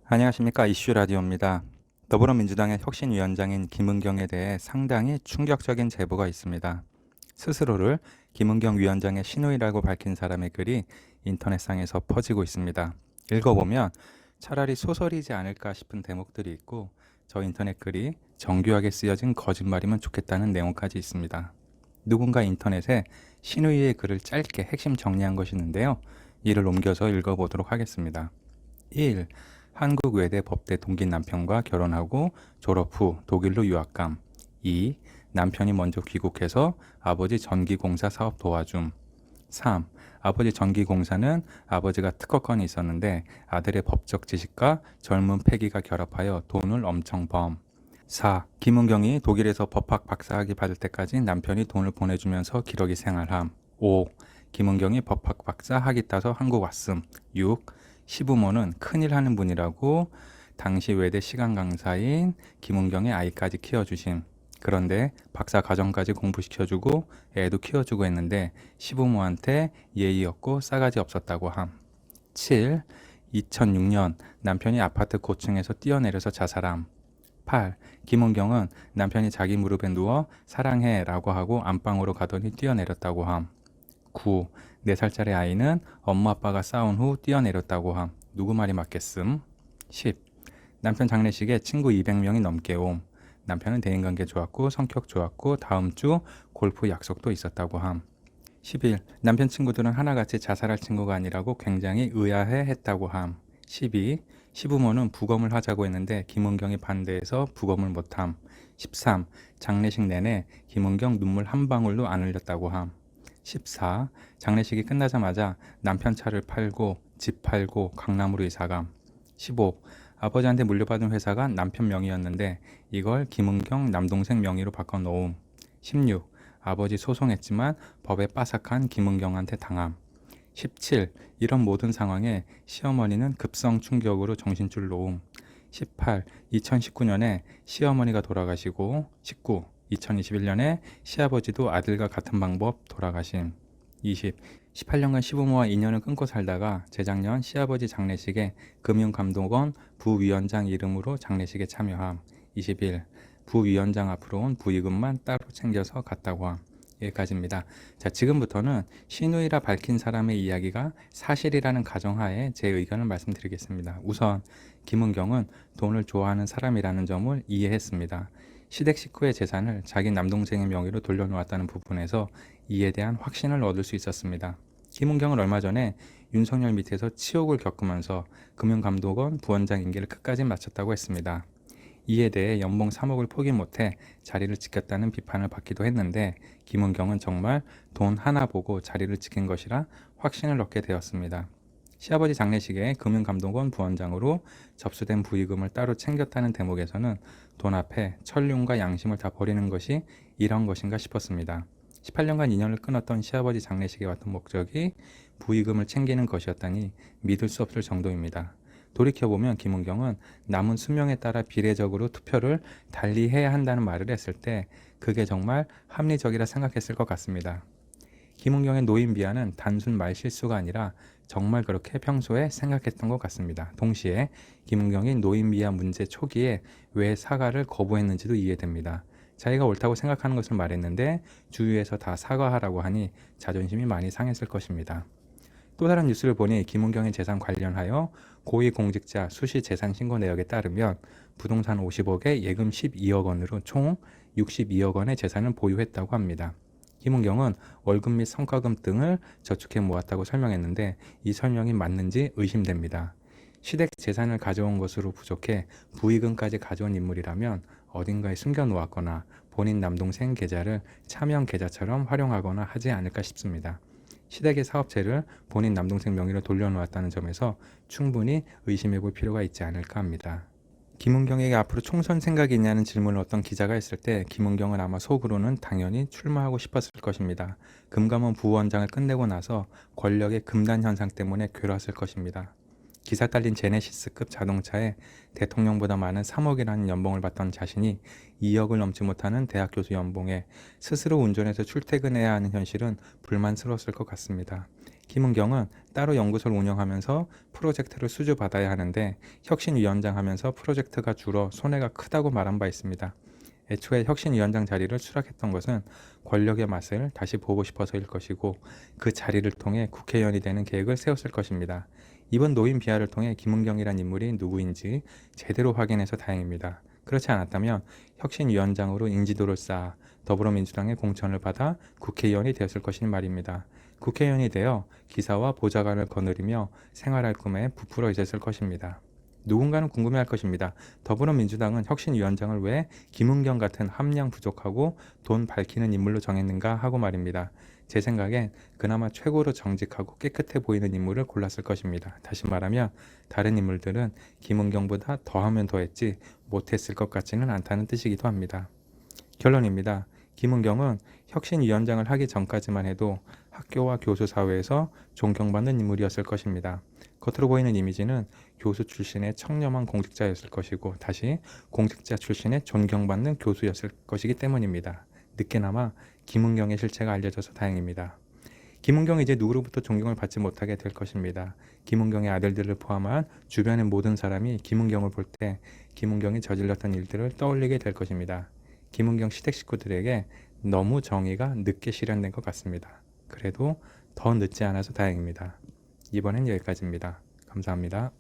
안녕하십니까. 이슈라디오입니다. 더불어민주당의 혁신위원장인 김은경에 대해 상당히 충격적인 제보가 있습니다. 스스로를 김은경 위원장의 시누이라고 밝힌 사람의 글이 인터넷상에서 퍼지고 있습니다. 읽어보면 차라리 소설이지 않을까 싶은 대목들이 있고, 저 인터넷 글이 정교하게 쓰여진 거짓말이면 좋겠다는 내용까지 있습니다. 누군가 인터넷에 시누이의 글을 짧게 핵심 정리한 것이 있는데요. 이를 옮겨서 읽어보도록 하겠습니다. 1. 한국 외대 법대 동기 남편과 결혼하고 졸업 후 독일로 유학감. 2. 남편이 먼저 귀국해서 아버지 전기공사 사업 도와줌. 3. 아버지 전기공사는 아버지가 특허권이 있었는데 아들의 법적 지식과 젊은 패기가 결합하여 돈을 엄청 범. 4. 김은경이 독일에서 법학 박사학위 받을 때까지 남편이 돈을 보내주면서 기러기 생활함. 5. 김은경이 법학 박사 학위 따서 한국 왔음. 6. 시부모는 큰일 하는 분이라고 당시 외대 시간 강사인 김은경의 아이까지 키워주심. 그런데 박사 과정까지 공부시켜주고 애도 키워주고 했는데 시부모한테 예의 없고 싸가지 없었다고 함. 7. 2006년 남편이 아파트 고층에서 뛰어내려서 자살함. 8. 김은경은 남편이 자기 무릎에 누워 사랑해 라고 하고 안방으로 가더니 뛰어내렸다고 함. 9. 4살짜리 아이는 엄마 아빠가 싸운 후 뛰어내렸다고 함. 누구 말이 맞겠음? 10. 남편 장례식에 친구 200명이 넘게 옴. 남편은 대인관계 좋았고 성격 좋았고 다음 주 골프 약속도 있었다고 함. 11. 남편 친구들은 하나같이 자살할 친구가 아니라고 굉장히 의아해 했다고 함. 12. 시부모는 부검을 하자고 했는데 김은경이 반대해서 부검을 못함. 13. 장례식 내내 김은경 눈물 한 방울도 안 흘렸다고 함. 14. 장례식이 끝나자마자 남편 차를 팔고 집 팔고 강남으로 이사감. 15. 아버지한테 물려받은 회사가 남편 명의였는데 이걸 김은경 남동생 명의로 바꿔놓음. 16. 아버지 소송했지만 법에 빠삭한 김은경한테 당함. 17. 이런 모든 상황에 시어머니는 급성 충격으로 정신줄 놓음. 18. 2019년에 시어머니가 돌아가시고 19. 2021년에 시아버지도 아들과 같은 방법 돌아가심. 20. 18년간 시부모와 인연을 끊고 살다가 재작년 시아버지 장례식에 금융감독원 부위원장 이름으로 장례식에 참여함. 21. 부위원장 앞으로 온 부의금만 따로 챙겨서 갔다고 함. 여기까지입니다. 자, 지금부터는 시누이라 밝힌 사람의 이야기가 사실이라는 가정하에 제 의견을 말씀드리겠습니다. 우선 김은경은 돈을 좋아하는 사람이라는 점을 이해했습니다. 시댁 식구의 재산을 자기 남동생의 명의로 돌려놓았다는 부분에서 이에 대한 확신을 얻을 수 있었습니다. 김은경은 얼마 전에 윤석열 밑에서 치욕을 겪으면서 금융감독원 부원장 임기를 끝까지 마쳤다고 했습니다. 이에 대해 연봉 3억을 포기 못해 자리를 지켰다는 비판을 받기도 했는데 김은경은 정말 돈 하나 보고 자리를 지킨 것이라 확신을 얻게 되었습니다. 시아버지 장례식에 금융감독원 부원장으로 접수된 부의금을 따로 챙겼다는 대목에서는 돈 앞에 천륜과 양심을 다 버리는 것이 이런 것인가 싶었습니다. 18년간 인연을 끊었던 시아버지 장례식에 왔던 목적이 부의금을 챙기는 것이었다니 믿을 수 없을 정도입니다. 돌이켜보면 김은경은 남은 수명에 따라 비례적으로 투표를 달리해야 한다는 말을 했을 때 그게 정말 합리적이라 생각했을 것 같습니다. 김은경의 노인 비하는 단순 말실수가 아니라 정말 그렇게 평소에 생각했던 것 같습니다. 동시에 김은경이 노인 비하 문제 초기에 왜 사과를 거부했는지도 이해됩니다. 자기가 옳다고 생각하는 것을 말했는데 주위에서 다 사과하라고 하니 자존심이 많이 상했을 것입니다. 또 다른 뉴스를 보니 김은경의 재산 관련하여 고위공직자 수시 재산 신고 내역에 따르면 부동산 50억에 예금 12억 원으로 총 62억 원의 재산을 보유했다고 합니다. 김은경은 월급 및 성과금 등을 저축해 모았다고 설명했는데 이 설명이 맞는지 의심됩니다. 시댁 재산을 가져온 것으로 부족해 부의금까지 가져온 인물이라면 어딘가에 숨겨놓았거나 본인 남동생 계좌를 차명 계좌처럼 활용하거나 하지 않을까 싶습니다. 시댁의 사업체를 본인 남동생 명의로 돌려놓았다는 점에서 충분히 의심해 볼 필요가 있지 않을까 합니다. 김은경에게 앞으로 총선 생각이 있냐는 질문을 어떤 기자가 했을 때 김은경은 아마 속으로는 당연히 출마하고 싶었을 것입니다. 금감원 부원장을 끝내고 나서 권력의 금단 현상 때문에 괴로웠을 것입니다. 기사 딸린 제네시스급 자동차에 대통령보다 많은 3억이라는 연봉을 받던 자신이 2억을 넘지 못하는 대학 교수 연봉에 스스로 운전해서 출퇴근해야 하는 현실은 불만스러웠을 것 같습니다. 김은경은 따로 연구소를 운영하면서 프로젝트를 수주받아야 하는데 혁신위원장 하면서 프로젝트가 줄어 손해가 크다고 말한 바 있습니다. 애초에 혁신위원장 자리를 추락했던 것은 권력의 맛을 다시 보고 싶어서일 것이고 그 자리를 통해 국회의원이 되는 계획을 세웠을 것입니다. 이번 노인 비하를 통해 김은경이란 인물이 누구인지 제대로 확인해서 다행입니다. 그렇지 않았다면 혁신위원장으로 인지도를 쌓아 더불어민주당의 공천을 받아 국회의원이 되었을 것인 말입니다. 국회의원이 되어 기사와 보좌관을 거느리며 생활할 꿈에 부풀어 있었을 것입니다. 누군가는 궁금해할 것입니다. 더불어민주당은 혁신위원장을 왜 김은경 같은 함량 부족하고 돈 밝히는 인물로 정했는가 하고 말입니다. 제 생각엔 그나마 최고로 정직하고 깨끗해 보이는 인물을 골랐을 것입니다. 다시 말하면 다른 인물들은 김은경보다 더하면 더했지 못했을 것 같지는 않다는 뜻이기도 합니다. 결론입니다. 김은경은 혁신위원장을 하기 전까지만 해도 학교와 교수 사회에서 존경받는 인물이었을 것입니다. 겉으로 보이는 이미지는 교수 출신의 청렴한 공직자였을 것이고 다시 공직자 출신의 존경받는 교수였을 것이기 때문입니다. 늦게나마 김은경의 실체가 알려져서 다행입니다. 김은경이 이제 누구로부터 존경을 받지 못하게 될 것입니다. 김은경의 아들들을 포함한 주변의 모든 사람이 김은경을 볼 때 김은경이 저질렀던 일들을 떠올리게 될 것입니다. 김은경 시댁 식구들에게 너무 정의가 늦게 실현된 것 같습니다. 그래도 더 늦지 않아서 다행입니다. 이번엔 여기까지입니다. 감사합니다.